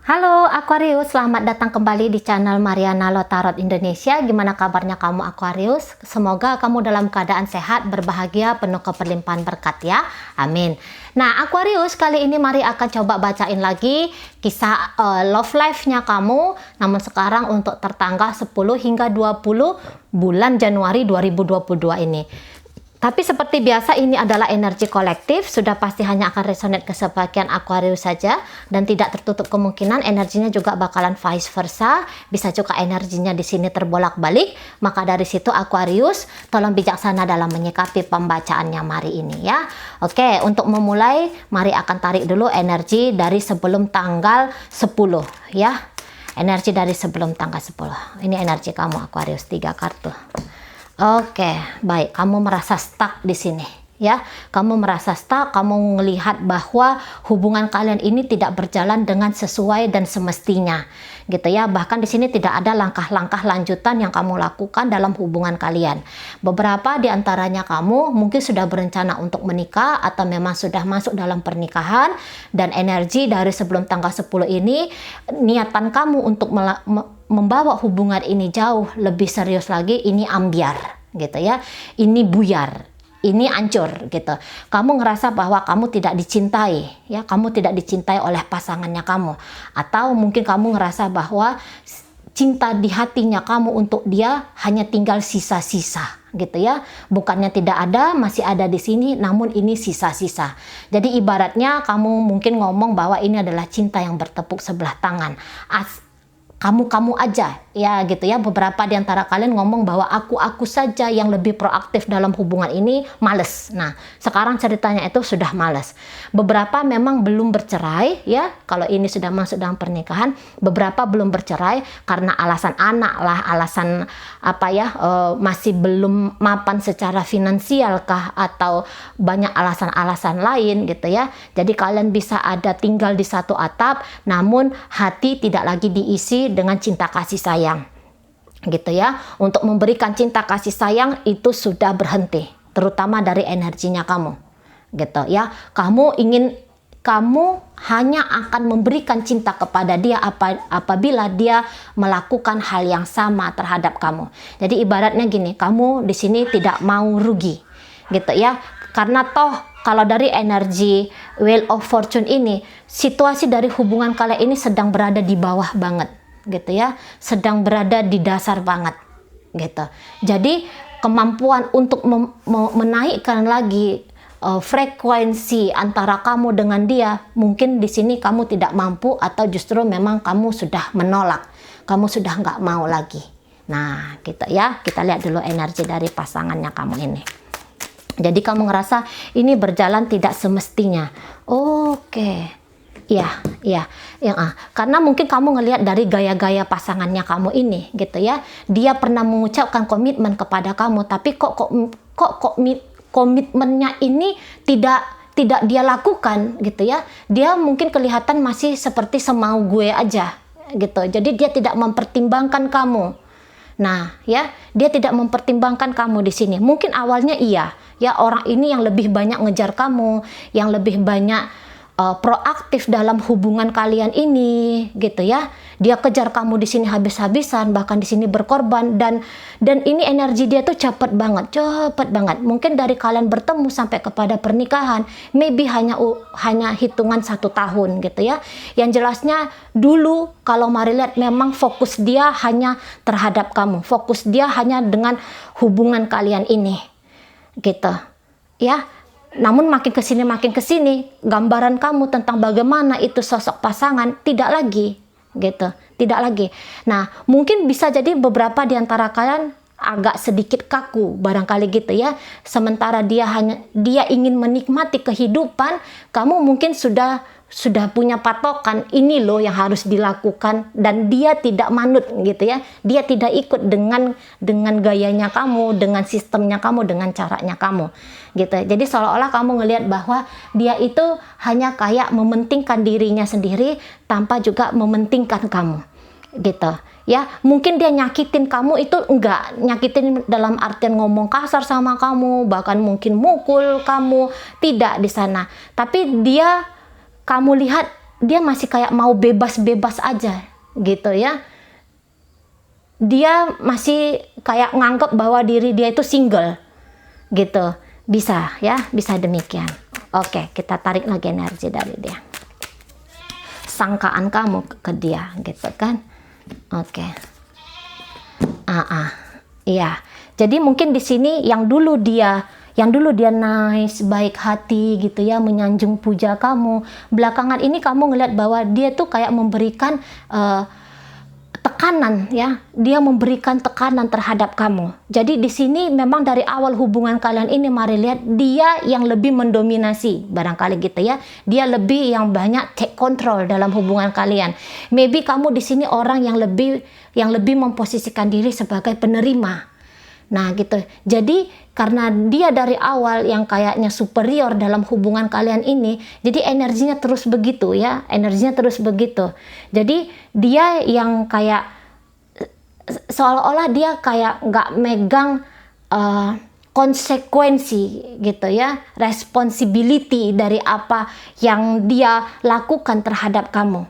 Halo Aquarius, selamat datang kembali di channel Mariana Lo Tarot Indonesia. Gimana kabarnya kamu Aquarius? Semoga kamu dalam keadaan sehat, berbahagia, penuh keberlimpahan berkat ya. Amin. Nah Aquarius, kali ini mari akan coba bacain lagi kisah love life-nya kamu. Namun sekarang untuk tertanggal 10 hingga 20 bulan Januari 2022 ini. Tapi seperti biasa ini adalah energi kolektif, sudah pasti hanya akan resonate ke sebagian Aquarius saja dan tidak tertutup kemungkinan energinya juga bakalan vice versa, bisa juga energinya di sini terbolak-balik. Maka dari situ Aquarius tolong bijaksana dalam menyikapi pembacaannya mari ini ya. Oke, untuk memulai mari akan tarik dulu energi dari sebelum tanggal 10 ya. Energi dari sebelum tanggal 10. Ini energi kamu Aquarius, 3 kartu. Oke, baik. Kamu merasa stuck di sini, ya. Kamu merasa stuck. Kamu melihat bahwa hubungan kalian ini tidak berjalan dengan sesuai dan semestinya, gitu ya. Bahkan di sini tidak ada langkah-langkah lanjutan yang kamu lakukan dalam hubungan kalian. Beberapa di antaranya kamu mungkin sudah berencana untuk menikah atau memang sudah masuk dalam pernikahan, dan energi dari sebelum tanggal 10 ini niatan kamu untuk membawa hubungan ini jauh lebih serius lagi, ini ambiar gitu ya, ini buyar, ini hancur gitu. Kamu ngerasa bahwa kamu tidak dicintai ya, kamu tidak dicintai oleh pasangannya kamu, atau mungkin kamu ngerasa bahwa cinta di hatinya kamu untuk dia hanya tinggal sisa-sisa gitu ya. Bukannya tidak ada, masih ada di sini, namun ini sisa-sisa. Jadi ibaratnya kamu mungkin ngomong bahwa ini adalah cinta yang bertepuk sebelah tangan, kamu aja ya gitu ya. Beberapa di antara kalian ngomong bahwa aku saja yang lebih proaktif dalam hubungan ini, males. Nah sekarang ceritanya itu sudah males. Beberapa memang belum bercerai ya, kalau ini sudah masuk dalam pernikahan. Beberapa belum bercerai karena alasan anak lah, alasan apa ya, masih belum mapan secara finansial kah, atau banyak alasan-alasan lain gitu ya. Jadi kalian bisa ada tinggal di satu atap, namun hati tidak lagi diisi dengan cinta kasih sayang gitu ya. Untuk memberikan cinta kasih sayang itu sudah berhenti, terutama dari energinya kamu gitu ya. Kamu hanya akan memberikan cinta kepada dia apabila dia melakukan hal yang sama terhadap kamu. Jadi ibaratnya gini, kamu di sini tidak mau rugi gitu ya, karena toh kalau dari energi Wheel of Fortune ini, situasi dari hubungan kalian ini sedang berada di bawah banget gitu ya, sedang berada di dasar banget gitu. Jadi kemampuan untuk menaikkan lagi frekuensi antara kamu dengan dia, mungkin di sini kamu tidak mampu, atau justru memang kamu sudah menolak, kamu sudah nggak mau lagi. Nah gitu ya, kita lihat dulu energi dari pasangannya kamu ini. Jadi kamu ngerasa ini berjalan tidak semestinya. Oke. Iya, karena mungkin kamu ngelihat dari gaya-gaya pasangannya kamu ini gitu ya. Dia pernah mengucapkan komitmen kepada kamu, tapi kok komitmennya ini tidak dia lakukan gitu ya. Dia mungkin kelihatan masih seperti semau gue aja gitu. Jadi dia tidak mempertimbangkan kamu. Nah, ya, dia tidak mempertimbangkan kamu di sini. Mungkin awalnya iya, ya, orang ini yang lebih banyak ngejar kamu, yang lebih banyak proaktif dalam hubungan kalian ini gitu ya. Dia kejar kamu di sini habis-habisan, bahkan di sini berkorban, dan ini energi dia tuh cepet banget. Mungkin dari kalian bertemu sampai kepada pernikahan maybe hanya hitungan 1 tahun gitu ya. Yang jelasnya dulu kalau mari lihat, memang fokus dia hanya terhadap kamu, fokus dia hanya dengan hubungan kalian ini gitu ya. Namun makin kesini gambaran kamu tentang bagaimana itu sosok pasangan tidak lagi gitu, tidak lagi. Nah mungkin bisa jadi beberapa di antara kalian agak sedikit kaku barangkali gitu ya. Sementara dia ingin menikmati kehidupan, kamu mungkin sudah punya patokan, ini loh yang harus dilakukan, dan dia tidak manut gitu ya. Dia tidak ikut dengan gayanya kamu, dengan sistemnya kamu, dengan caranya kamu gitu. Jadi seolah-olah kamu ngelihat bahwa dia itu hanya kayak mementingkan dirinya sendiri tanpa juga mementingkan kamu gitu ya. Mungkin dia nyakitin kamu itu enggak nyakitin dalam artian ngomong kasar sama kamu, bahkan mungkin mukul kamu, tidak di sana. Tapi kamu lihat dia masih kayak mau bebas-bebas aja gitu ya. Dia masih kayak nganggap bahwa diri dia itu single gitu. Bisa ya, bisa demikian. Oke, kita tarik lagi energi dari dia. Sangkaan kamu ke dia gitu kan. Oke. Iya. Jadi mungkin di sini yang dulu dia nice, baik hati gitu ya, menyanjung puja kamu. Belakangan ini kamu ngeliat bahwa dia tuh kayak memberikan tekanan ya, dia memberikan tekanan terhadap kamu. Jadi di sini memang dari awal hubungan kalian ini, mari lihat dia yang lebih mendominasi barangkali gitu ya. Dia lebih yang banyak take control dalam hubungan kalian. Maybe kamu di sini orang yang lebih memposisikan diri sebagai penerima. Nah gitu. Jadi karena dia dari awal yang kayaknya superior dalam hubungan kalian ini, jadi energinya terus begitu ya, energinya terus begitu. Jadi dia yang kayak seolah-olah dia kayak nggak megang konsekuensi gitu ya, responsibility dari apa yang dia lakukan terhadap kamu.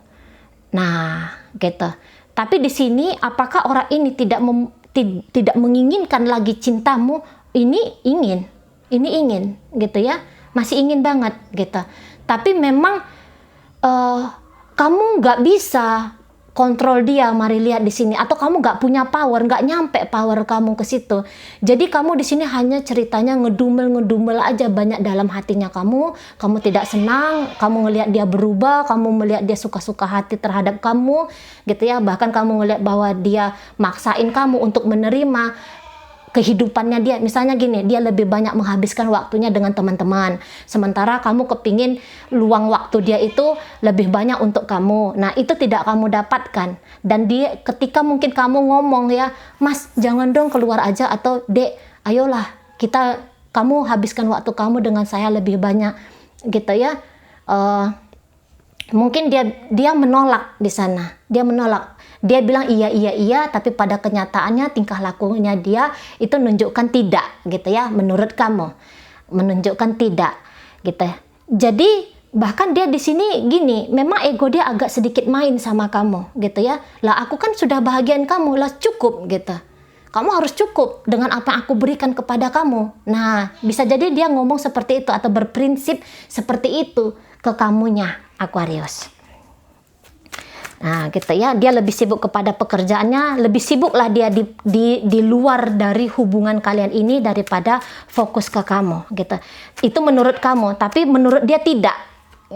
Nah gitu. Tapi di sini apakah orang ini tidak menginginkan lagi cintamu? Ini ingin gitu ya, masih ingin banget gitu. Tapi memang kamu nggak bisa kontrol dia, mari lihat di sini. Atau kamu nggak punya power, nggak nyampe power kamu ke situ. Jadi kamu di sini hanya ceritanya ngedumel aja banyak dalam hatinya kamu. Kamu tidak senang, kamu ngelihat dia berubah, kamu melihat dia suka-suka hati terhadap kamu, gitu ya. Bahkan kamu ngelihat bahwa dia maksain kamu untuk menerima kehidupannya dia. Misalnya gini, dia lebih banyak menghabiskan waktunya dengan teman-teman, sementara kamu kepingin luang waktu dia itu lebih banyak untuk kamu. Nah itu tidak kamu dapatkan. Dan dia ketika mungkin kamu ngomong ya, Mas jangan dong keluar aja, atau Dek ayolah kamu habiskan waktu kamu dengan saya lebih banyak gitu ya. Mungkin dia menolak di sana, dia menolak. Dia bilang iya, tapi pada kenyataannya tingkah lakunya dia itu menunjukkan tidak gitu ya, menurut kamu menunjukkan tidak gitu. Jadi bahkan dia di sini gini, memang ego dia agak sedikit main sama kamu gitu ya. Lah aku kan sudah bahagian kamu, lah cukup gitu. Kamu harus cukup dengan apa yang aku berikan kepada kamu. Nah bisa jadi dia ngomong seperti itu atau berprinsip seperti itu ke kamunya, Aquarius. Nah gitu ya, dia lebih sibuk kepada pekerjaannya, lebih sibuklah dia di luar dari hubungan kalian ini daripada fokus ke kamu gitu. Itu menurut kamu, tapi menurut dia tidak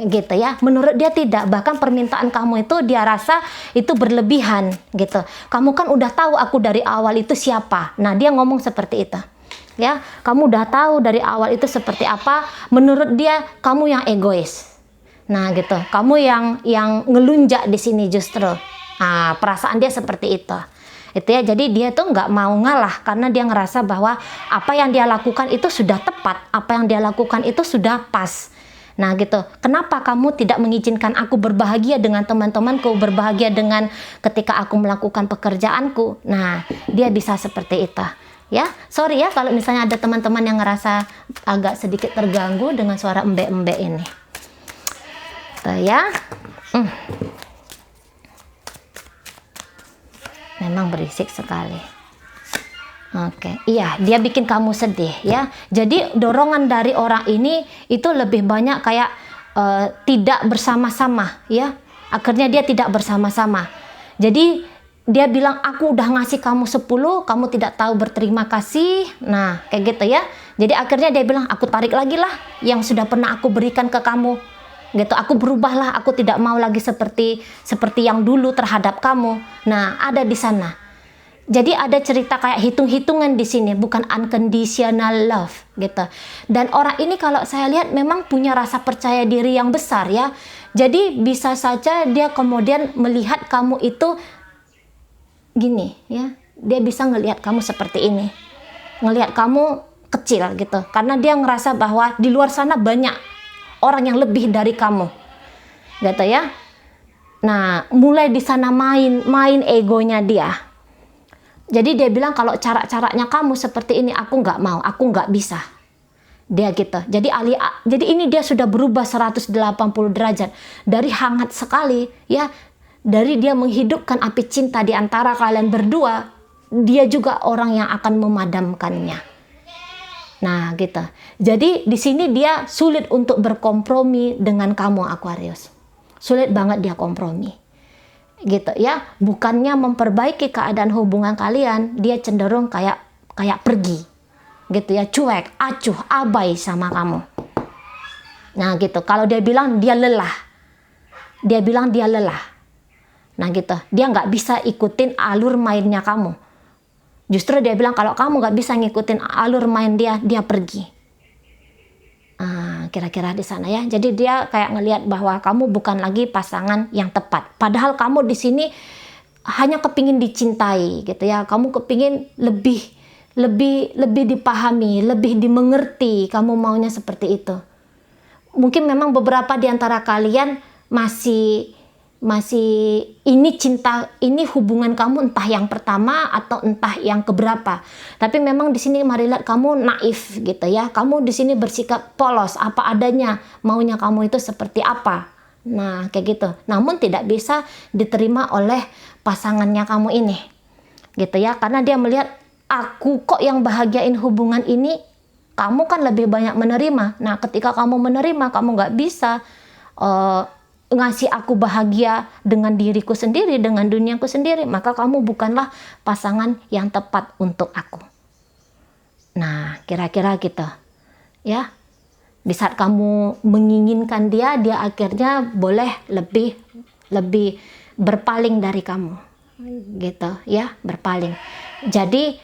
gitu ya. Menurut dia tidak, bahkan permintaan kamu itu dia rasa itu berlebihan gitu. Kamu kan udah tahu aku dari awal itu siapa. Nah dia ngomong seperti itu ya, kamu udah tahu dari awal itu seperti apa. Menurut dia kamu yang egois. Nah gitu, kamu yang ngelunjak di sini justru. Nah, perasaan dia seperti itu. Itu ya, jadi dia tuh nggak mau ngalah karena dia ngerasa bahwa apa yang dia lakukan itu sudah tepat, apa yang dia lakukan itu sudah pas. Nah gitu, kenapa kamu tidak mengizinkan aku berbahagia dengan teman-temanku, berbahagia dengan ketika aku melakukan pekerjaanku? Nah, dia bisa seperti itu. Ya, sorry ya kalau misalnya ada teman-teman yang ngerasa agak sedikit terganggu dengan suara embe-embe ini. Tuh ya. Memang berisik sekali. Oke, iya, dia bikin kamu sedih ya. Jadi dorongan dari orang ini itu lebih banyak kayak tidak bersama-sama ya. Akhirnya dia tidak bersama-sama. Jadi dia bilang aku udah ngasih kamu 10, kamu tidak tahu berterima kasih. Nah, kayak gitu ya. Jadi akhirnya dia bilang aku tarik lagi lah yang sudah pernah aku berikan ke kamu. Gitu, aku berubahlah, aku tidak mau lagi seperti yang dulu terhadap kamu. Nah, ada di sana. Jadi ada cerita kayak hitung-hitungan di sini, bukan unconditional love gitu. Dan orang ini kalau saya lihat memang punya rasa percaya diri yang besar ya. Jadi bisa saja dia kemudian melihat kamu itu gini ya. Dia bisa ngelihat kamu seperti ini. Ngelihat kamu kecil gitu. Karena dia ngerasa bahwa di luar sana banyak orang yang lebih dari kamu, gitu ya. Nah, mulai di sana main egonya dia. Jadi dia bilang kalau cara-caranya kamu seperti ini aku nggak mau, aku nggak bisa, Dia gitu. Jadi ini dia sudah berubah 180 derajat. Dari hangat sekali ya, dari dia menghidupkan api cinta di antara kalian berdua, dia juga orang yang akan memadamkannya. Nah, gitu. Jadi di sini dia sulit untuk berkompromi dengan kamu Aquarius. Sulit banget dia kompromi. Gitu ya. Bukannya memperbaiki keadaan hubungan kalian, dia cenderung kayak pergi. Gitu ya, cuek, acuh, abai sama kamu. Nah gitu, kalau dia bilang dia lelah, nah gitu, dia nggak bisa ikutin alur mainnya kamu. Justru dia bilang kalau kamu nggak bisa ngikutin alur main dia pergi. Kira-kira di sana ya. Jadi dia kayak ngelihat bahwa kamu bukan lagi pasangan yang tepat. Padahal kamu di sini hanya kepingin dicintai gitu ya. Kamu kepingin lebih dipahami, lebih dimengerti, kamu maunya seperti itu. Mungkin memang beberapa di antara kalian masih ini hubungan kamu entah yang pertama atau entah yang keberapa. Tapi memang di sini mari lihat kamu naif gitu ya. Kamu di sini bersikap polos, apa adanya, maunya kamu itu seperti apa. Nah, kayak gitu. Namun tidak bisa diterima oleh pasangannya kamu ini. Gitu ya, karena dia melihat aku kok yang bahagiain hubungan ini, kamu kan lebih banyak menerima. Nah, ketika kamu menerima, kamu nggak bisa ngasih aku bahagia dengan diriku sendiri, dengan duniaku sendiri, maka kamu bukanlah pasangan yang tepat untuk aku. Nah, kira-kira gitu. Ya, di saat kamu menginginkan dia akhirnya boleh lebih berpaling dari kamu. Gitu ya, berpaling. Jadi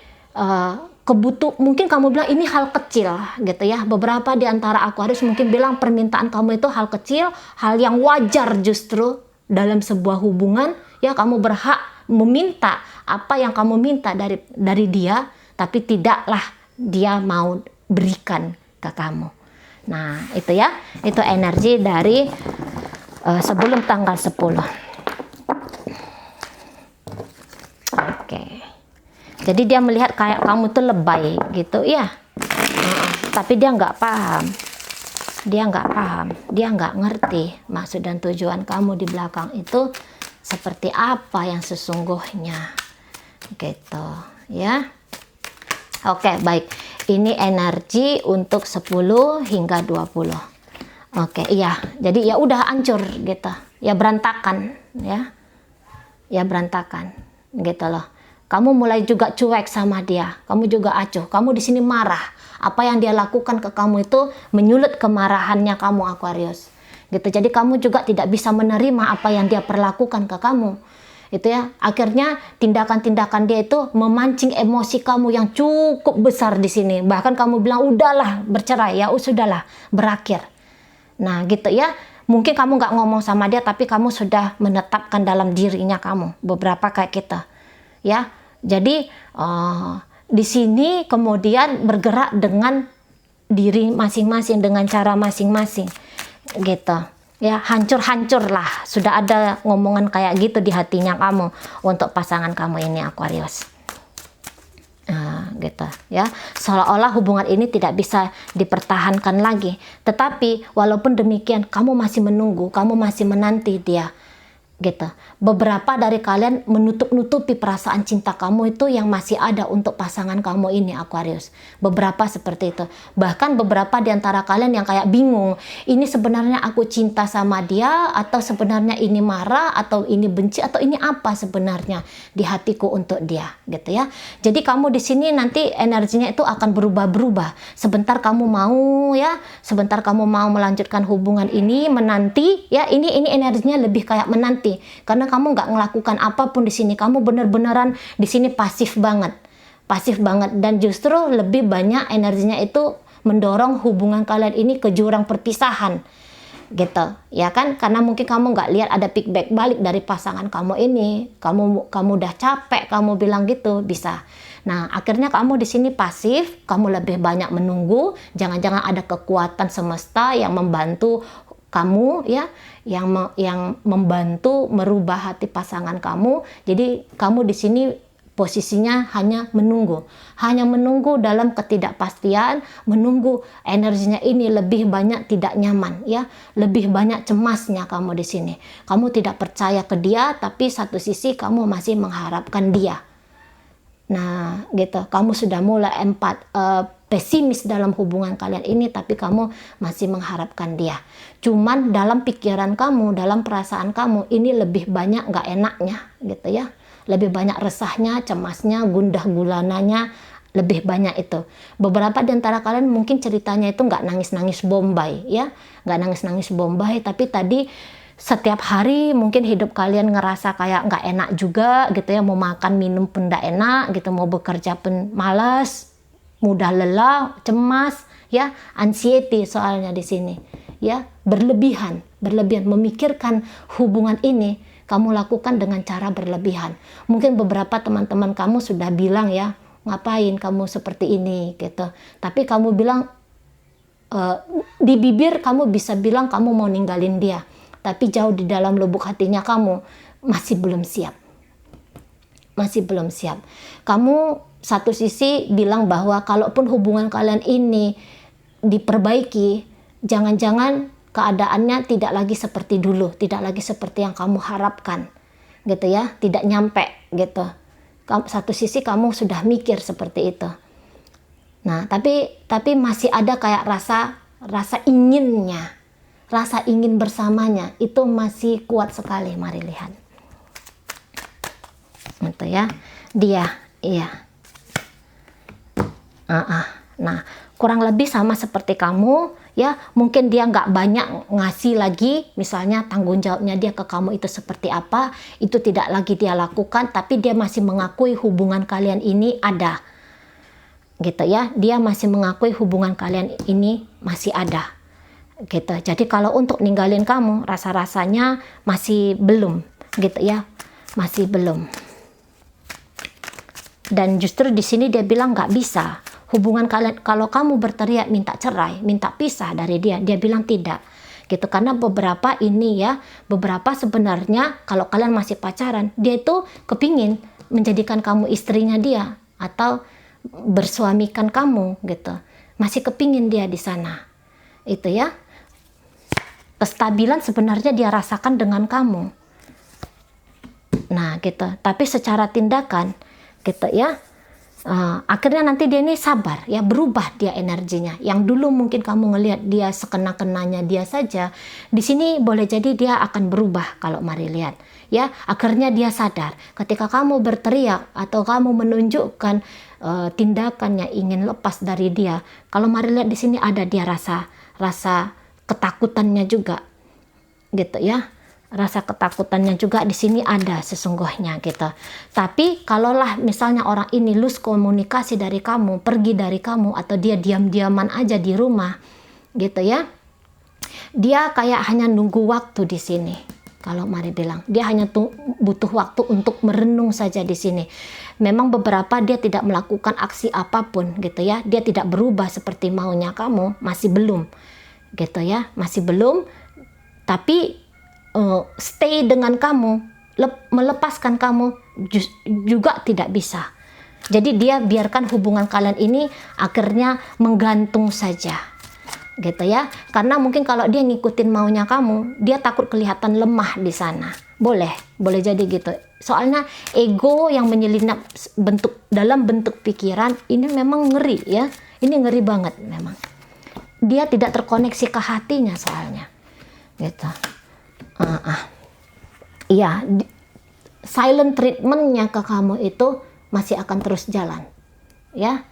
mungkin kamu bilang ini hal kecil gitu ya. Beberapa di antara Aquarius mungkin bilang permintaan kamu itu hal kecil, hal yang wajar justru dalam sebuah hubungan ya. Kamu berhak meminta apa yang kamu minta dari dia, tapi tidaklah dia mau berikan ke kamu. Nah, itu ya, itu energi dari sebelum tanggal 10. Oke. Jadi dia melihat kayak kamu tuh lebay gitu ya. Tapi dia nggak paham. Dia nggak ngerti maksud dan tujuan kamu di belakang itu seperti apa yang sesungguhnya. Gitu ya. Oke, baik. Ini energi untuk 10 hingga 20. Oke, iya. Jadi ya udah hancur gitu. Ya berantakan ya. Ya berantakan gitu loh. Kamu mulai juga cuek sama dia, kamu juga acuh, kamu di sini marah. Apa yang dia lakukan ke kamu itu menyulut kemarahannya kamu Aquarius. Gitu. Jadi kamu juga tidak bisa menerima apa yang dia perlakukan ke kamu. Itu ya, akhirnya tindakan-tindakan dia itu memancing emosi kamu yang cukup besar di sini. Bahkan kamu bilang udahlah bercerai ya, sudahlah berakhir. Nah, gitu ya. Mungkin kamu nggak ngomong sama dia, tapi kamu sudah menetapkan dalam dirinya kamu. Beberapa kayak kita. Ya, jadi di sini kemudian bergerak dengan diri masing-masing, dengan cara masing-masing, gitu. Ya, hancur-hancur lah. Sudah ada ngomongan kayak gitu di hatinya kamu untuk pasangan kamu ini Aquarius. Gitu ya. Seolah-olah hubungan ini tidak bisa dipertahankan lagi. Tetapi walaupun demikian, kamu masih menunggu, kamu masih menanti dia. Gitu. Beberapa dari kalian menutup-nutupi perasaan cinta kamu itu yang masih ada untuk pasangan kamu ini Aquarius. Beberapa seperti itu. Bahkan beberapa di antara kalian yang kayak bingung, ini sebenarnya aku cinta sama dia atau sebenarnya ini marah atau ini benci atau ini apa sebenarnya di hatiku untuk dia, gitu ya. Jadi kamu di sini nanti energinya itu akan berubah-berubah. Sebentar kamu mau ya, sebentar kamu mau melanjutkan hubungan ini, menanti ya, ini energinya lebih kayak menanti. Karena kamu nggak ngelakukan apapun di sini, kamu bener-beneran di sini pasif banget dan justru lebih banyak energinya itu mendorong hubungan kalian ini ke jurang perpisahan, gitu ya kan? Karena mungkin kamu nggak lihat ada feedback balik dari pasangan kamu ini, kamu udah capek, kamu bilang gitu bisa. Nah, akhirnya kamu di sini pasif, kamu lebih banyak menunggu, jangan-jangan ada kekuatan semesta yang membantu kamu ya, yang membantu merubah hati pasangan kamu. Jadi kamu di sini Posisinya hanya menunggu dalam ketidakpastian, menunggu energinya ini lebih banyak tidak nyaman ya, lebih banyak cemasnya kamu di sini. Kamu tidak percaya ke dia, tapi satu sisi kamu masih mengharapkan dia. Nah, gitu. Kamu sudah mulai pesimis dalam hubungan kalian ini, tapi kamu masih mengharapkan dia. Cuman dalam pikiran kamu, dalam perasaan kamu, ini lebih banyak nggak enaknya, gitu ya. Lebih banyak resahnya, cemasnya, gundah gulananya, lebih banyak itu. Beberapa di antara kalian mungkin ceritanya itu nggak nangis-nangis bombay, ya. Nggak nangis-nangis bombay, tapi tadi setiap hari mungkin hidup kalian ngerasa kayak nggak enak juga gitu ya, mau makan minum pun nggak enak gitu, mau bekerja pun malas, mudah lelah, cemas ya, anxiety soalnya di sini ya, berlebihan memikirkan hubungan ini. Kamu lakukan dengan cara berlebihan. Mungkin beberapa teman-teman kamu sudah bilang ya, ngapain kamu seperti ini gitu, tapi kamu bilang di bibir kamu bisa bilang kamu mau ninggalin dia, tapi jauh di dalam lubuk hatinya kamu masih belum siap. Kamu satu sisi bilang bahwa kalaupun hubungan kalian ini diperbaiki, jangan-jangan keadaannya tidak lagi seperti dulu, tidak lagi seperti yang kamu harapkan gitu ya, tidak nyampe gitu. Satu sisi kamu sudah mikir seperti itu. Nah, tapi masih ada kayak rasa inginnya, rasa ingin bersamanya itu masih kuat sekali. Mari lihat. Gitu ya. Dia, iya. Nah, kurang lebih sama seperti kamu ya. Mungkin dia nggak banyak ngasih lagi, misalnya tanggung jawabnya dia ke kamu itu seperti apa, itu tidak lagi dia lakukan, tapi dia masih mengakui hubungan kalian ini ada. Gitu ya, dia masih mengakui hubungan kalian ini masih ada gitu. Jadi kalau untuk ninggalin kamu, rasa-rasanya masih belum gitu ya, masih belum. Dan justru di sini dia bilang nggak bisa hubungan kalian, kalau kamu berteriak minta cerai, minta pisah dari dia, dia bilang tidak gitu. Karena beberapa sebenarnya kalau kalian masih pacaran, dia itu kepingin menjadikan kamu istrinya dia atau bersuamikan kamu gitu, masih kepingin dia di sana itu ya. Kestabilan sebenarnya dia rasakan dengan kamu. Nah gitu, tapi secara tindakan gitu ya, akhirnya nanti dia ini sabar ya, berubah dia energinya. Yang dulu mungkin kamu ngelihat dia sekena-kenanya dia saja, di sini boleh jadi dia akan berubah. Kalau mari lihat ya, akhirnya dia sadar ketika kamu berteriak atau kamu menunjukkan tindakannya ingin lepas dari dia. Kalau mari lihat di sini ada dia rasa ketakutannya juga gitu ya. Rasa ketakutannya juga di sini ada sesungguhnya gitu. Tapi kalaulah misalnya orang ini lose komunikasi dari kamu, pergi dari kamu, atau dia diam-diaman aja di rumah gitu ya, dia kayak hanya nunggu waktu di sini. Kalau mari bilang dia hanya butuh waktu untuk merenung saja di sini. Memang beberapa dia tidak melakukan aksi apapun gitu ya, dia tidak berubah seperti maunya kamu, masih belum gitu ya, masih belum. Tapi stay dengan kamu, melepaskan kamu juga tidak bisa. Jadi dia biarkan hubungan kalian ini akhirnya menggantung saja gitu ya. Karena mungkin kalau dia ngikutin maunya kamu, dia takut kelihatan lemah di sana. Boleh jadi gitu. Soalnya ego yang menyelinap dalam bentuk pikiran ini memang ngeri ya. Ini ngeri banget memang. Dia tidak terkoneksi ke hatinya soalnya gitu. Iya, silent treatmentnya ke kamu itu masih akan terus jalan ya,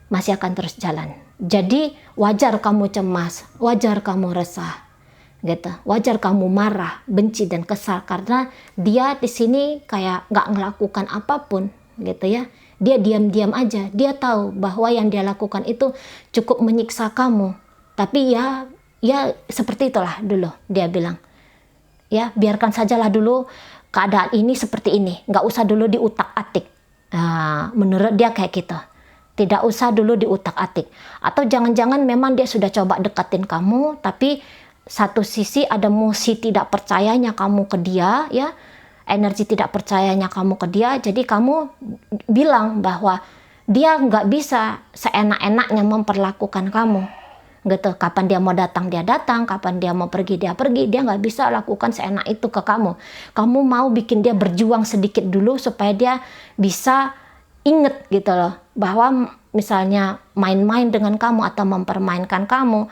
masih akan terus jalan. Jadi wajar kamu cemas, wajar kamu resah gitu, wajar kamu marah, benci dan kesal, karena dia di sini kayak nggak ngelakukan apapun gitu ya. Dia diam-diam aja, dia tahu bahwa yang dia lakukan itu cukup menyiksa kamu, tapi ya seperti itulah dulu dia bilang. Ya, biarkan sajalah dulu keadaan ini seperti ini. Nggak usah dulu diutak-atik. Nah, menurut dia kayak gitu. Tidak usah dulu diutak-atik. Atau jangan-jangan memang dia sudah coba deketin kamu, tapi satu sisi ada emosi tidak percayanya kamu ke dia, ya. energi tidak percayanya kamu ke dia, jadi kamu bilang bahwa dia nggak bisa seenak-enaknya memperlakukan kamu gitu. Kapan dia mau datang, dia datang. Kapan dia mau pergi, dia pergi. Dia nggak bisa lakukan seenak itu ke kamu. Kamu mau bikin dia berjuang sedikit dulu supaya dia bisa inget gitu loh, bahwa misalnya main-main dengan kamu atau mempermainkan kamu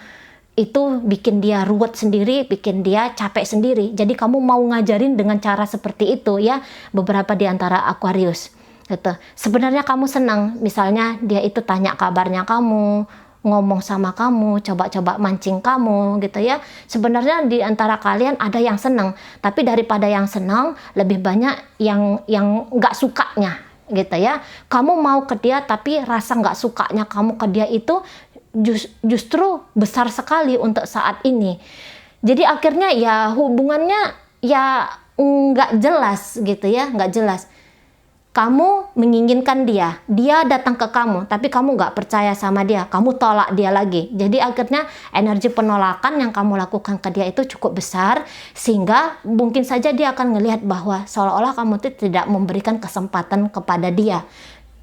itu bikin dia ruwet sendiri, bikin dia capek sendiri. Jadi kamu mau ngajarin dengan cara seperti itu ya, beberapa di antara Aquarius gitu. Sebenarnya kamu senang misalnya dia itu tanya kabarnya kamu, ngomong sama kamu, coba-coba mancing kamu gitu ya. Sebenarnya di antara kalian ada yang senang, tapi daripada yang senang lebih banyak yang nggak sukanya gitu ya. Kamu mau ke dia tapi rasa nggak sukanya kamu ke dia itu justru besar sekali untuk saat ini. Jadi akhirnya ya hubungannya ya nggak jelas gitu ya, nggak jelas. Kamu menginginkan dia datang ke kamu, tapi kamu nggak percaya sama dia, kamu tolak dia lagi. Jadi akhirnya energi penolakan yang kamu lakukan ke dia itu cukup besar, sehingga mungkin saja dia akan melihat bahwa seolah-olah kamu itu tidak memberikan kesempatan kepada dia.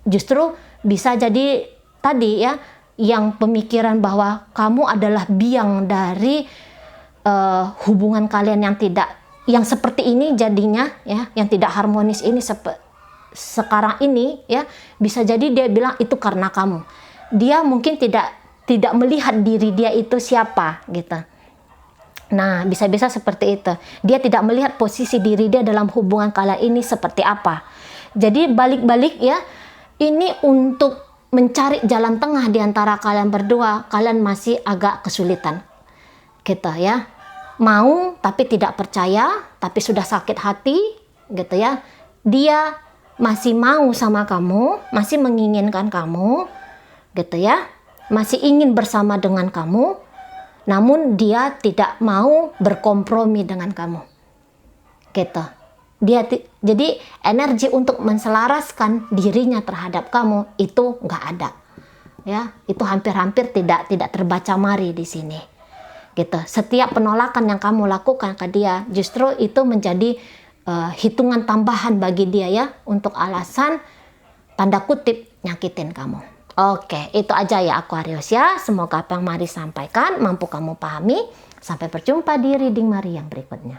Justru bisa jadi tadi ya, yang pemikiran bahwa kamu adalah biang dari hubungan kalian yang seperti ini jadinya ya, yang tidak harmonis ini sekarang ini ya, bisa jadi dia bilang itu karena kamu. Dia mungkin tidak melihat diri dia itu siapa gitu. Nah, bisa-bisa seperti itu. Dia tidak melihat posisi diri dia dalam hubungan kalian ini seperti apa. Jadi balik-balik ya, ini untuk mencari jalan tengah di antara kalian berdua, kalian masih agak kesulitan gitu ya. Mau tapi tidak percaya, tapi sudah sakit hati gitu ya. Dia masih mau sama kamu, masih menginginkan kamu gitu ya, masih ingin bersama dengan kamu, namun dia tidak mau berkompromi dengan kamu gitu. Jadi energi untuk menselaraskan dirinya terhadap kamu itu nggak ada ya, itu hampir-hampir tidak terbaca mari di sini gitu. Setiap penolakan yang kamu lakukan ke dia justru itu menjadi hitungan tambahan bagi dia ya, untuk alasan tanda kutip nyakitin kamu. Oke, itu aja ya Aquarius ya. Semoga apa yang Mari sampaikan mampu kamu pahami. Sampai berjumpa di reading Mari yang berikutnya.